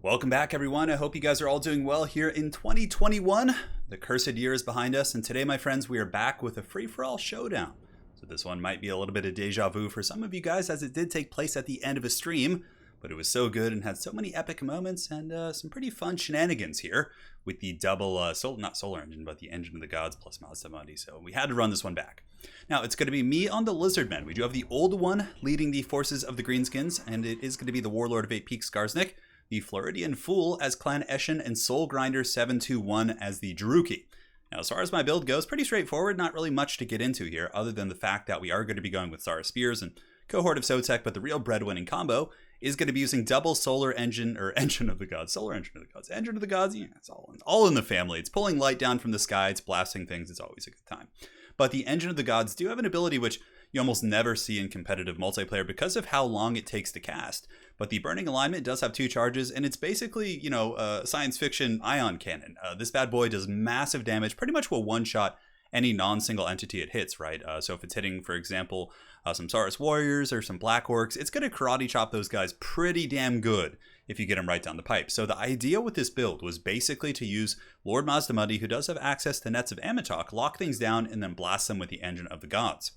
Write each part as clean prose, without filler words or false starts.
Welcome back, everyone. I hope you guys are all doing well here in 2021. The cursed year is behind us, and today, my friends, we are back with a free-for-all showdown. So this one might be a little bit of deja vu for some of you guys, as it did take place at the end of a stream, but it was so good and had so many epic moments and some pretty fun shenanigans here with the double, not solar engine, but the engine of the gods plus Mazda Mundi. So we had to run this one back. Now, it's going to be me on the Lizardmen. We do have the old one leading the forces of the Greenskins, and it is going to be the Warlord of 8 Peaks, Skarsnik, the Floridian Fool as Clan Eshin, and Soul Grinder 721 as the Druki. Now, as far as my build goes, pretty straightforward, not really much to get into here, other than the fact that we are going to be going with Zara Spears and Cohort of Sotek, but the real breadwinning combo is going to be using double Solar Engine, or Engine of the Gods, Solar Engine of the Gods, Engine of the Gods, yeah, it's all in the family. It's pulling light down from the sky, it's blasting things, it's always a good time. But the Engine of the Gods do have an ability which you almost never see in competitive multiplayer because of how long it takes to cast. But the Burning Alignment does have 2 charges, and it's basically, a science fiction ion cannon. This bad boy does massive damage, pretty much will one-shot any non-single entity it hits, right? So if it's hitting, for example, some Saurus Warriors or some Black Orcs, it's going to karate chop those guys pretty damn good if you get them right down the pipe. So the idea with this build was basically to use Lord Mazda Mundi, who does have access to Nets of Amatok, lock things down, and then blast them with the Engine of the Gods.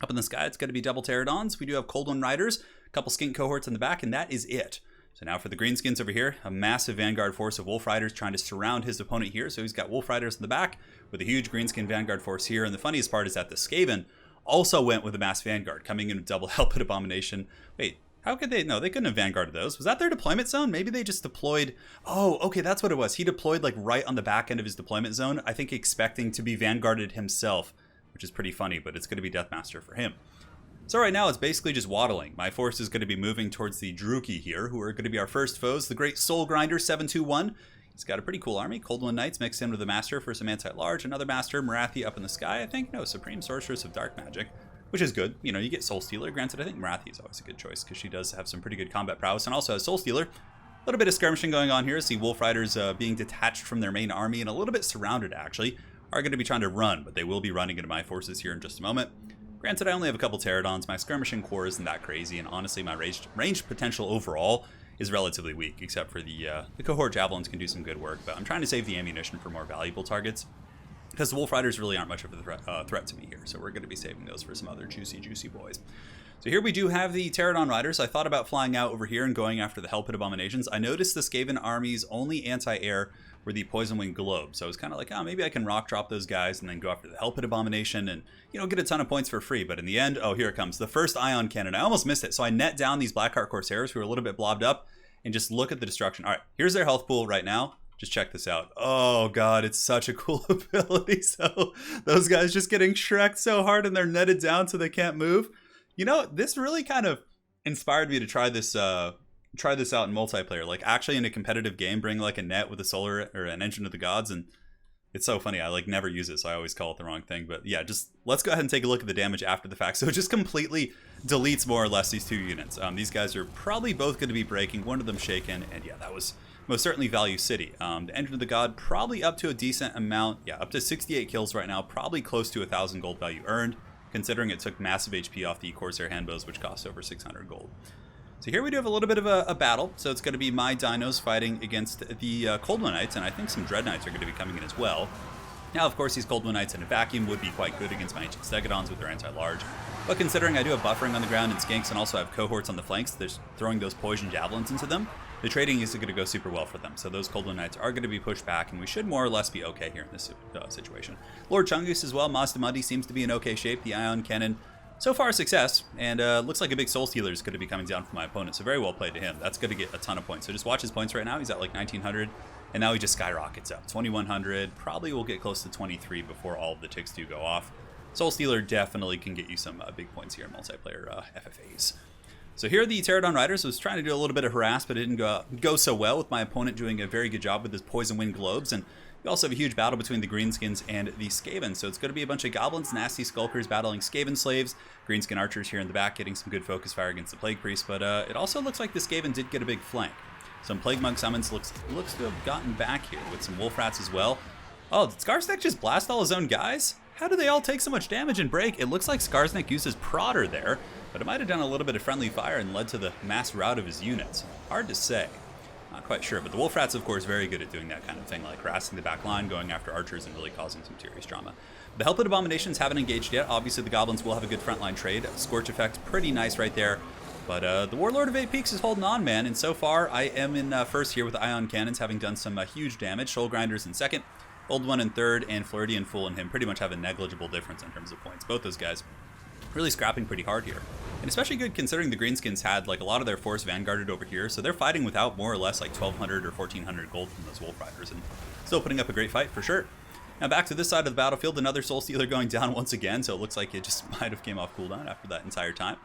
Up in the sky, it's going to be double Pterodons. We do have Cold One Riders, a couple skink cohorts in the back, and that is it. So now for the Greenskins over here, a massive Vanguard force of Wolf Riders trying to surround his opponent here. So he's got Wolf Riders in the back with a huge Greenskin Vanguard force here. And the funniest part is that the Skaven also went with a mass Vanguard, coming in with double Hellpit Abomination. Wait, how could they? No, they couldn't have Vanguarded those. Was that their deployment zone? Maybe they just deployed. Oh, okay, that's what it was. He deployed like right on the back end of his deployment zone, I think expecting to be Vanguarded himself, which is pretty funny, but it's going to be Deathmaster for him. So right now it's basically just waddling. My force is going to be moving towards the Druki here, who are going to be our first foes. The Great Soul Grinder 721. He's got a pretty cool army. Cold One Knights mixed in with the Master for some anti-large. Another Master, Marathi up in the sky, I think. No, Supreme Sorceress of Dark Magic, which is good. You know, you get Soul Stealer. Granted, I think Marathi is always a good choice because she does have some pretty good combat prowess and also has Soul Stealer. A little bit of skirmishing going on here. See Wolf Riders being detached from their main army and a little bit surrounded, actually. Are going to be trying to run, but they will be running into my forces here in just a moment. Granted, I only have a couple Pterodons. My skirmishing core isn't that crazy, and honestly, my range potential overall is relatively weak, except for the Cohort Javelins can do some good work, but I'm trying to save the ammunition for more valuable targets, because the Wolf Riders really aren't much of a threat to me here, so we're going to be saving those for some other juicy boys. So here we do have the Pterodon Riders. I thought about flying out over here and going after the Hellpit Abominations. I noticed the Skaven army's only anti-air were the Poison Wing Globe. So I was kind of like, oh, maybe I can rock drop those guys and then go after the Hellpit Abomination and, get a ton of points for free. But in the end, oh, here it comes. The first Ion Cannon. I almost missed it. So I net down these Blackheart Corsairs who are a little bit blobbed up and just look at the destruction. All right, here's their health pool right now. Just check this out. Oh, God, it's such a cool ability. So those guys just getting shreked so hard and they're netted down so they can't move. This really kind of inspired me to try this out in multiplayer. Like, actually in a competitive game, bring like a net with a solar or an Engine of the Gods, and it's so funny. I like never use it, so I always call it the wrong thing. But yeah, just let's go ahead and take a look at the damage after the fact. So it just completely deletes more or less these 2 units. These guys are probably both going to be breaking. One of them shaken, and yeah, that was most certainly Value City. The Engine of the God probably up to a decent amount. Yeah, up to 68 kills right now. Probably close to 1,000 gold value earned, considering it took massive HP off the Corsair Handbows, which cost over 600 gold. So here we do have a little bit of a battle. So it's going to be my dinos fighting against the Cold One Knights, and I think some Dread Knights are going to be coming in as well. Now, of course, these Cold One Knights in a vacuum would be quite good against my Ancient Stegodons with their anti-large. But considering I do have buffering on the ground and skinks and also have cohorts on the flanks, they're throwing those poison javelins into them, the trading isn't going to go super well for them. So those Cold One Knights are going to be pushed back, and we should more or less be okay here in this situation. Lord Chungus as well. Mazda Mundi seems to be in okay shape. The Ion Cannon, so far a success, and looks like a big Soul Stealer is going to be coming down from my opponent, so very well played to him. That's going to get a ton of points. So just watch his points right now. He's at like 1,900, and now he just skyrockets up. 2,100, probably will get close to 23 before all of the ticks do go off. Soul Stealer definitely can get you some big points here in multiplayer FFAs. So here are the Pterodon Riders. I was trying to do a little bit of harass, but it didn't go so well, with my opponent doing a very good job with his Poison Wind Globes, and we also have a huge battle between the Greenskins and the Skaven. So it's going to be a bunch of goblins, nasty skulkers battling Skaven slaves. Greenskin archers here in the back getting some good focus fire against the Plague Priest. But it also looks like the Skaven did get a big flank. Some Plague Monk summons looks to have gotten back here with some Wolf Rats as well. Oh, did Skarsnik just blast all his own guys? How do they all take so much damage and break? It looks like Skarsnik uses Prodder there, but it might have done a little bit of friendly fire and led to the mass rout of his units. Hard to say. Not quite sure, but the Wolf Rats, of course, very good at doing that kind of thing, like harassing the back line, going after archers, and really causing some serious drama. The Helped Abominations haven't engaged yet. Obviously, the Goblins will have a good frontline trade. Scorch Effect, pretty nice right there. But the Warlord of Eight Peaks is holding on, man. And so far, I am in first here with the Ion Cannons, having done some huge damage. Soul Grinders in second, Old One in third, and Floridian Fool and him pretty much have a negligible difference in terms of points. Both those guys really scrapping pretty hard here. And especially good considering the Greenskins had like a lot of their force vanguarded over here, so they're fighting without more or less like 1,200 or 1,400 gold from those Wolf Riders, and still putting up a great fight for sure. Now back to this side of the battlefield, another Soul Stealer going down once again, so it looks like it just might have came off cooldown after that entire time.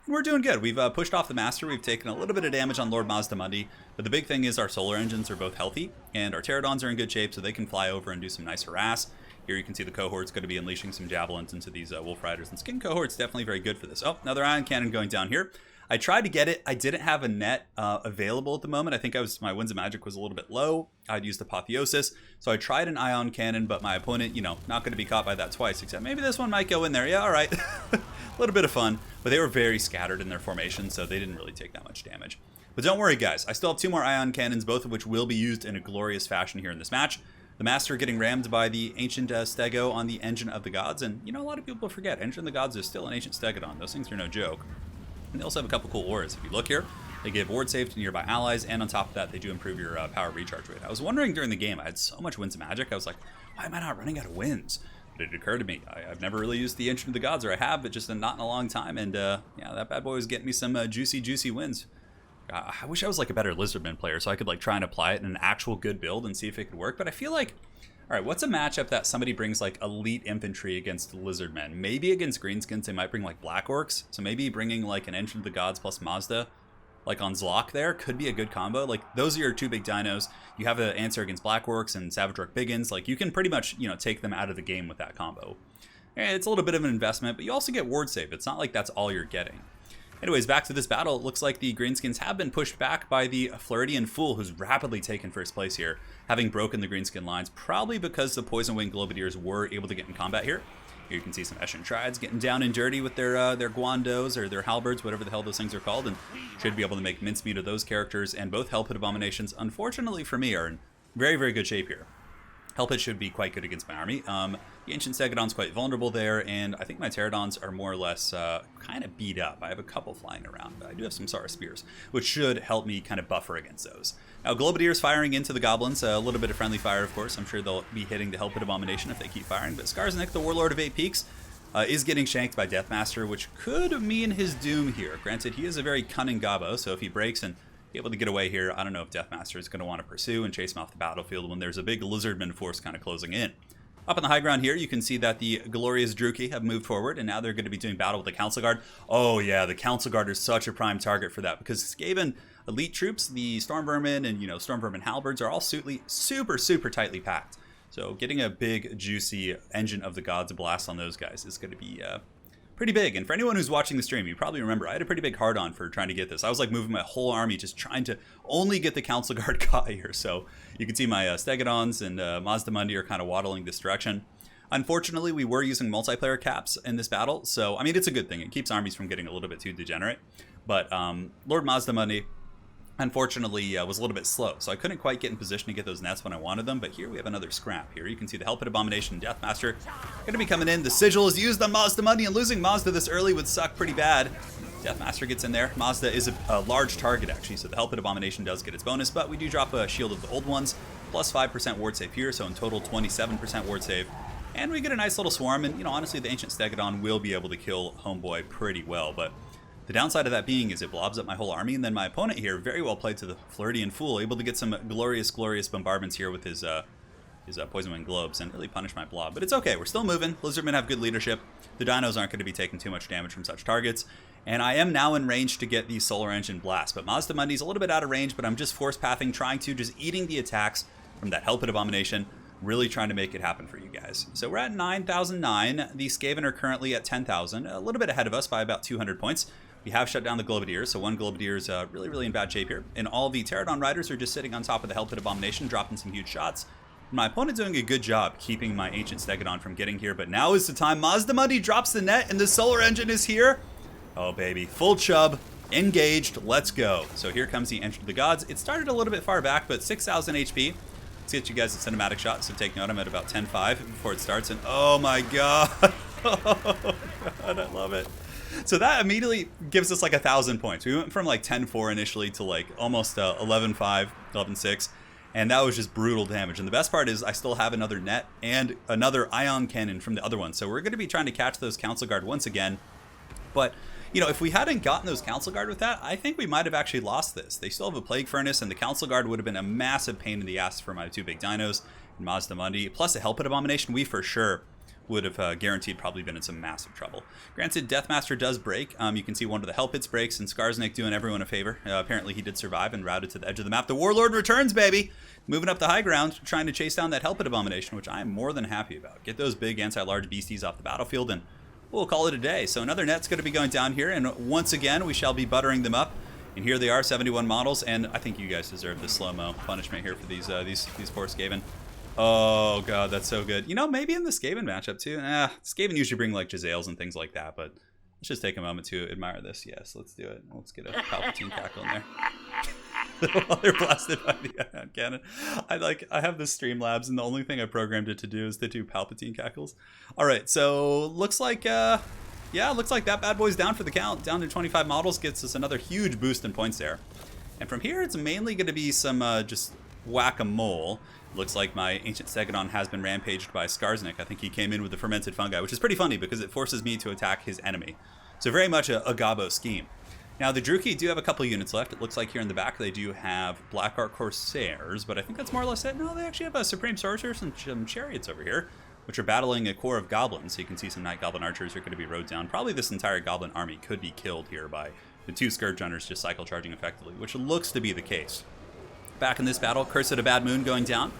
And we're doing good. We've pushed off the Master, we've taken a little bit of damage on Lord Mazdamundi, but the big thing is our Solar Engines are both healthy, and our Pterodons are in good shape, so they can fly over and do some nice harass. Here you can see the cohort's going to be unleashing some javelins into these Wolf Riders, and Skin cohort's definitely very good for this. Oh, another Ion Cannon going down here. I tried to get it. I didn't have a net available at the moment. I think my Winds of Magic was a little bit low. I'd used Apotheosis, so I tried an Ion Cannon, but my opponent, you know, not going to be caught by that twice, except maybe this one might go in there. Yeah, all right. A little bit of fun, but they were very scattered in their formation, so they didn't really take that much damage. But don't worry, guys. I still have 2 more Ion Cannons, both of which will be used in a glorious fashion here in this match. The Master getting rammed by the Ancient Stego on the Engine of the Gods. And, you know, a lot of people forget, Engine of the Gods is still an Ancient Stegodon. Those things are no joke. And they also have a couple cool auras. If you look here, they give ward save to nearby allies, and on top of that, they do improve your power recharge rate. I was wondering during the game, I had so much Winds of Magic, I was like, why am I not running out of winds? But it occurred to me, I've never really used the Ancient of the Gods, or I have, but just not in a long time. And, yeah, that bad boy was getting me some juicy wins. I wish I was like a better Lizardmen player so I could like try and apply it in an actual good build and see if it could work. But I feel like, all right, what's a matchup that somebody brings like elite infantry against Lizardmen? Maybe against Greenskins they might bring like Black Orcs. So maybe bringing like an Engine of the Gods plus Mazda like on Zlok there could be a good combo. Like those are your 2 big dinos. You have an answer against Black Orcs and Savage Orc Biggins. Like you can pretty much, you know, take them out of the game with that combo. It's a little bit of an investment, but you also get ward save. It's not like that's all you're getting. Anyways, back to this battle. It looks like the Greenskins have been pushed back by the Floridian Fool, who's rapidly taken first place here, having broken the Greenskin lines, probably because the Poison Wing Globadiers were able to get in combat here. Here you can see some Eshin Triads getting down and dirty with their Guandos or their Halberds, whatever the hell those things are called, and should be able to make mincemeat of those characters. And both Hellpit Abominations, unfortunately for me, are in very, very good shape here. Hellpit should be quite good against my army. The Ancient Stegodon's quite vulnerable there, and I think my Pterodons are more or less kind of beat up. I have a couple flying around, but I do have some Sara Spears, which should help me kind of buffer against those. Now, Globadiers firing into the Goblins, a little bit of friendly fire, of course. I'm sure they'll be hitting the Hellpit Abomination if they keep firing, but Skarsnik, the Warlord of Eight Peaks, is getting shanked by Deathmaster, which could mean his doom here. Granted, he is a very cunning Gobbo, so if he breaks and able to get away here, I don't know if Deathmaster is going to want to pursue and chase him off the battlefield when there's a big Lizardman force kind of closing in. Up on the high ground here, you can see that the glorious Druki have moved forward, and now they're going to be doing battle with the Council Guard. Oh yeah, the Council Guard is such a prime target for that, because Skaven elite troops, the Storm Vermin and, you know, Storm Vermin Halberds are all super tightly packed. So getting a big, juicy Engine of the Gods blast on those guys is going to be pretty big. And for anyone who's watching the stream, you probably remember I had a pretty big hard-on for trying to get this. I was like moving my whole army just trying to only get the Council Guard caught here. So you can see my Stegodons and Mazdamundi are kind of waddling this direction. Unfortunately, we were using multiplayer caps in this battle, so I mean, it's a good thing. It keeps armies from getting a little bit too degenerate. But Lord Mazdamundi, unfortunately, was a little bit slow, so I couldn't quite get in position to get those nets when I wanted them. But here we have another scrap. Here you can see the Hellpit Abomination and Deathmaster going to be coming in. The Sigil is used on Mazdamundi, and losing Mazda this early would suck pretty bad. Deathmaster gets in there. Mazda is a large target, actually, so the Hellpit Abomination does get its bonus, but we do drop a Shield of the Old Ones, plus 5% ward save here, so in total 27% ward save. And we get a nice little swarm, and, you know, honestly, the Ancient Stegodon will be able to kill Homeboy pretty well, but the downside of that being is it blobs up my whole army, and then my opponent here, very well played to the Floridian Fool, able to get some glorious bombardments here with his Poison Wing Globes and really punish my blob. But it's okay, we're still moving. Lizardmen have good leadership. The dinos aren't going to be taking too much damage from such targets. And I am now in range to get the Solar Engine Blast. But Mazdamundi's a little bit out of range, but I'm just force pathing, just eating the attacks from that Hellpit Abomination. Really trying to make it happen for you guys. So we're at 9,009. The Skaven are currently at 10,000, a little bit ahead of us by about 200 points. We have shut down the Globadiers, so one Globadier is really in bad shape here. And all the Pterodon Riders are just sitting on top of the Hellpit Abomination, dropping some huge shots. My opponent doing a good job keeping my Ancient Stegodon from getting here, but now is the time. Mazdamundi drops the net, and the Solar Engine is here. Oh, baby. Full chub. Engaged, let's go. So here comes the Enter the Gods. It started a little bit far back, but 6,000 HP. Let's get you guys a cinematic shot. So take note, I'm at about 10.5 before it starts. And oh my god. Oh god, I love it. So that immediately gives us like 1,000 points. We went from like 10.4 initially to like almost 11.5, 11.6. And that was just brutal damage. And the best part is I still have another net and another ion cannon from the other one. So we're going to be trying to catch those Council Guard once again. But, you know, if we hadn't gotten those Council Guard with that, I think we might have actually lost this. They still have a Plague Furnace, and the Council Guard would have been a massive pain in the ass for my two big dinos and Mazda Mundi. Plus a Hell Pit Abomination, we for sure would have guaranteed probably been in some massive trouble. Granted, Deathmaster does break. You can see one of the Hell Pits breaks, and Skarsnik doing everyone a favor. Apparently he did survive and routed to the edge of the map. The Warlord returns, baby! Moving up the high ground, trying to chase down that Hell Pit Abomination, which I am more than happy about. Get those big anti-large beasties off the battlefield, and we'll call it a day. So another net's going to be going down here, and once again, we shall be buttering them up. And here they are, 71 models, and I think you guys deserve the slow-mo punishment here for these poor Skaven. Oh god, that's so good. You know, maybe in the Skaven matchup too. Skaven usually bring like Jezzails and things like that, but let's just take a moment to admire this. Yes, let's do it. Let's get a Palpatine cackle in there. While they're blasted by the ion cannon. I have this Streamlabs, and the only thing I programmed it to do is to do Palpatine cackles. Alright, so looks like looks like that bad boy's down for the count. Down to 25 models, gets us another huge boost in points there. And from here, it's mainly going to be some just whack-a-mole. Looks like my Ancient Stegodon has been rampaged by Skarsnik. I think he came in with the fermented fungi, which is pretty funny because it forces me to attack his enemy. So very much a Gabo scheme. Now the Druki do have a couple units left. It looks like here in the back they do have Black Ark Corsairs, but I think that's more or less it. No, they actually have a Supreme Sorcerers and some Chariots over here, which are battling a core of Goblins. So you can see some Night Goblin Archers are going to be rode down. Probably this entire Goblin army could be killed here by the two Scourge Runners just cycle charging effectively, which looks to be the case. Back in this battle, Curse of a Bad Moon going down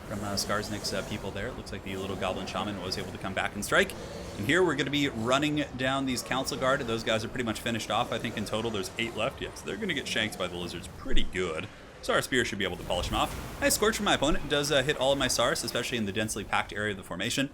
from Skarsnik's people there. It looks like the little Goblin Shaman was able to come back and strike. And here we're going to be running down these Council Guard. Those guys are pretty much finished off. I think in total there's 8 left. Yes, they're going to get shanked by the Lizards pretty good. So our Spear should be able to polish them off. Nice Scorch from my opponent. It does hit all of my Sars, especially in the densely packed area of the formation.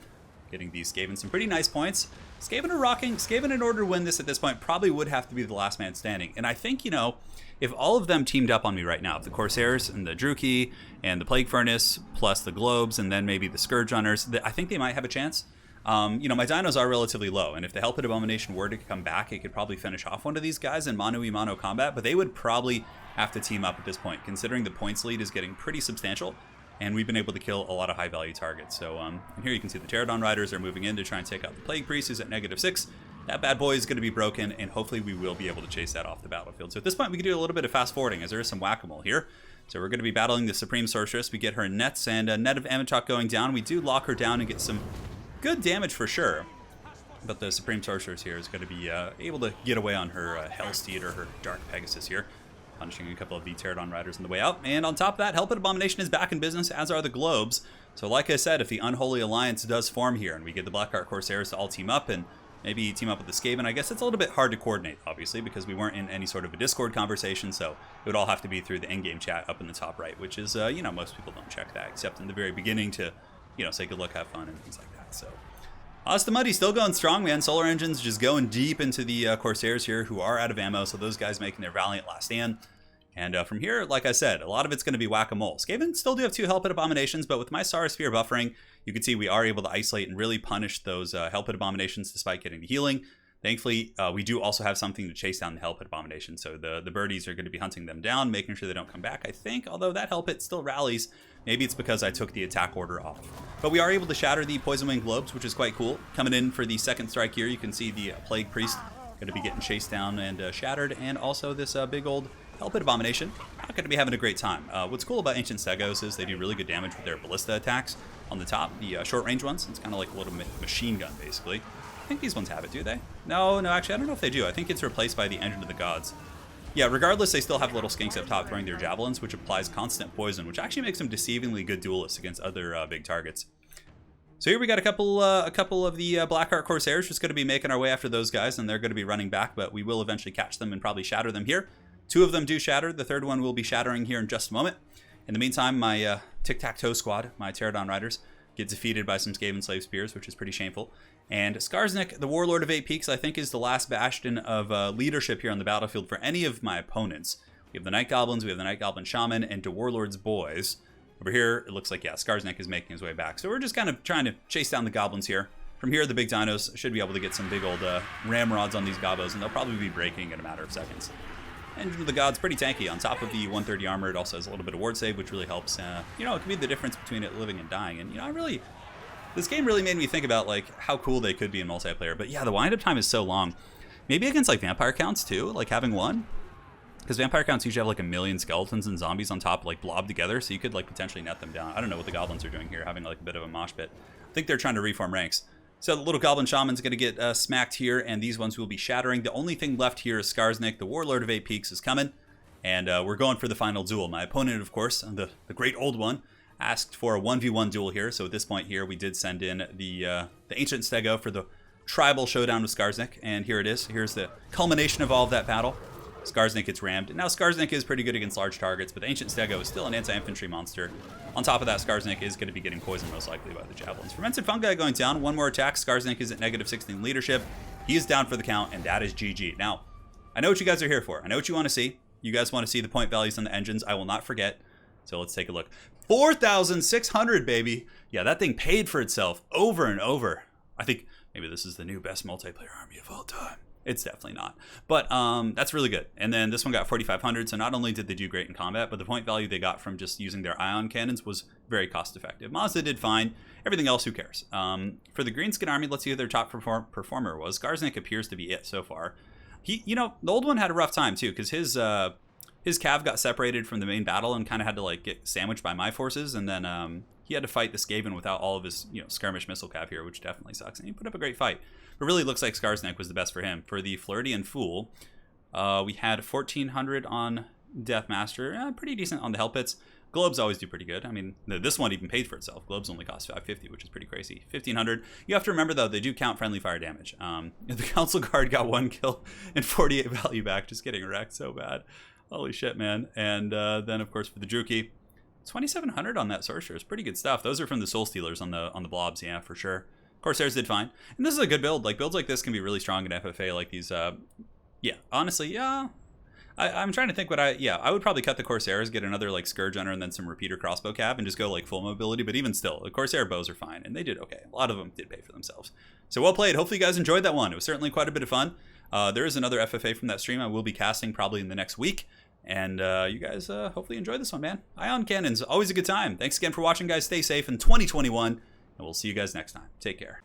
Getting these Skaven some pretty nice points. Skaven are rocking. Skaven, in order to win this at this point, probably would have to be the last man standing. And I think, you know, if all of them teamed up on me right now, if the Corsairs and the Druki and the Plague Furnace, plus the Globes, and then maybe the Scourge Runners, I think they might have a chance. You know, my dinos are relatively low, and if the Hell Pit Abomination were to come back, it could probably finish off one of these guys in mano-a-mano combat, but they would probably have to team up at this point, considering the points lead is getting pretty substantial, and we've been able to kill a lot of high-value targets. So, and here you can see the Pterodon Riders are moving in to try and take out the Plague Priest, who's at -6. That bad boy is going to be broken, and hopefully we will be able to chase that off the battlefield. So at this point, we can do a little bit of fast-forwarding, as there is some whack-a-mole here. So we're going to be battling the Supreme Sorceress. We get her nets, and a net of Amichok going down. We do lock her down and get some good damage for sure. But the Supreme Sorceress here is going to be able to get away on her Hellsteed or her Dark Pegasus here, punishing a couple of the Pterodon Riders on the way out. And on top of that, Hell Pit Abomination is back in business, as are the Globes. So like I said, if the Unholy Alliance does form here, and we get the Black Ark Corsairs to all team up, and maybe team up with the Skaven, I guess it's a little bit hard to coordinate, obviously, because we weren't in any sort of a Discord conversation, so it would all have to be through the in-game chat up in the top right, which is, you know, most people don't check that, except in the very beginning to, you know, say good luck, have fun, and things like that. So Mazda Mundi still going strong, man. Solar Engines just going deep into the Corsairs here, who are out of ammo, so those guys making their valiant last stand. And from here, like I said, a lot of it's going to be whack-a-mole. Skaven still do have 2 Hell Pit Abominations, but with my Sara Sphere buffering, you can see we are able to isolate and really punish those Hell Pit Abominations despite getting the healing. Thankfully, we do also have something to chase down the Hell Pit Abomination, so the birdies are going to be hunting them down, making sure they don't come back, I think, although that Hell Pit still rallies. Maybe it's because I took the attack order off. But we are able to shatter the Poison Wing Globes, which is quite cool. Coming in for the second strike here, you can see the Plague Priest going to be getting chased down and shattered, and also this big old Hell Pit Abomination. Not going to be having a great time. What's cool about Ancient Stegos is they do really good damage with their ballista attacks on the top, the short range ones. It's kind of like a little machine gun, basically. I think these ones have it, do they? No, actually, I don't know if they do. I think it's replaced by the Engine of the Gods. Yeah, regardless, they still have little skinks up top throwing their javelins, which applies constant poison, which actually makes them deceivingly good duelists against other big targets. So here we got a couple of the Black Ark Corsairs just going to be making our way after those guys, and they're going to be running back, but we will eventually catch them and probably shatter them here. 2 of them do shatter. The third one will be shattering here in just a moment. In the meantime, my tic-tac-toe squad, my Pterodon Riders, get defeated by some Skaven slave spears, which is pretty shameful. And Skarsnik, the Warlord of 8 Peaks, I think is the last bastion of leadership here on the battlefield for any of my opponents. We have the Night Goblins, we have the Night Goblin Shaman, and the Warlord's boys. Over here, it looks like, yeah, Skarsnik is making his way back. So we're just kind of trying to chase down the goblins here. From here, the big dinos should be able to get some big old ramrods on these gobbos, and they'll probably be breaking in a matter of seconds. Engine of the Gods, pretty tanky. On top of the 130 armor, it also has a little bit of ward save, which really helps. You know, it can be the difference between it living and dying. And, you know, this game really made me think about, like, how cool they could be in multiplayer. But, yeah, the wind-up time is so long. Maybe against, like, vampire counts, too, like, having one. Because vampire counts usually have, like, 1,000,000 skeletons and zombies on top, like, blobbed together. So you could, like, potentially net them down. I don't know what the goblins are doing here, having, like, a bit of a mosh pit. I think they're trying to reform ranks. So the little Goblin Shaman's going to get smacked here, and these ones will be shattering. The only thing left here is Skarsnik, the Warlord of 8 Peaks, is coming. And we're going for the final duel. My opponent, of course, the great old one, asked for a 1v1 duel here. So at this point here, we did send in the Ancient Stego for the tribal showdown with Skarsnik. And here it is. Here's the culmination of all of that battle. Skarsnik gets rammed. Now, Skarsnik is pretty good against large targets, but the Ancient Stego is still an anti-infantry monster. On top of that, Skarsnik is going to be getting poisoned most likely by the javelins. Fermented Fungi going down. One more attack. Skarsnik is at -16 leadership. He is down for the count, and that is GG. Now, I know what you guys are here for. I know what you want to see. You guys want to see the point values on the engines. I will not forget. So let's take a look. 4,600, baby. Yeah, that thing paid for itself over and over. I think maybe this is the new best multiplayer army of all time. It's definitely not. But that's really good. And then this one got 4,500. So not only did they do great in combat, but the point value they got from just using their ion cannons was very cost effective. Mazda did fine. Everything else, who cares? For the Greenskin army, let's see who their top performer was. Skarsnik appears to be it so far. You know, the old one had a rough time too, because his cav got separated from the main battle and kind of had to like get sandwiched by my forces, and then he had to fight the Skaven without all of his, you know, skirmish missile cav here, which definitely sucks. And he put up a great fight. But really looks like Skarsnik was the best for him. For the Floridian Fool, we had 1,400 on Deathmaster, pretty decent on the Hell Pits. Globes always do pretty good. I mean, this one even paid for itself. Globes only cost 550, which is pretty crazy. 1,500. You have to remember, though, they do count friendly fire damage. The Council Guard got 1 kill and 48 value back, just getting wrecked so bad. Holy shit, man. And then, of course, for the Druki, 2,700 on that Sorcerer is pretty good stuff. Those are from the Soul Stealers on the blobs, yeah, for sure. Corsairs did fine. And this is a good build. Like, builds like this can be really strong in FFA, like these, yeah, honestly, yeah. I'm trying to think what I would probably cut the Corsairs, get another like Scourge Hunter and then some Repeater Crossbow Cav and just go like full mobility. But even still, the Corsair bows are fine and they did okay. A lot of them did pay for themselves. So well played. Hopefully you guys enjoyed that one. It was certainly quite a bit of fun. There is another FFA from that stream I will be casting probably in the next week. And you guys hopefully enjoyed this one, man. Ion Cannons, always a good time. Thanks again for watching, guys. Stay safe in 2021. And we'll see you guys next time. Take care.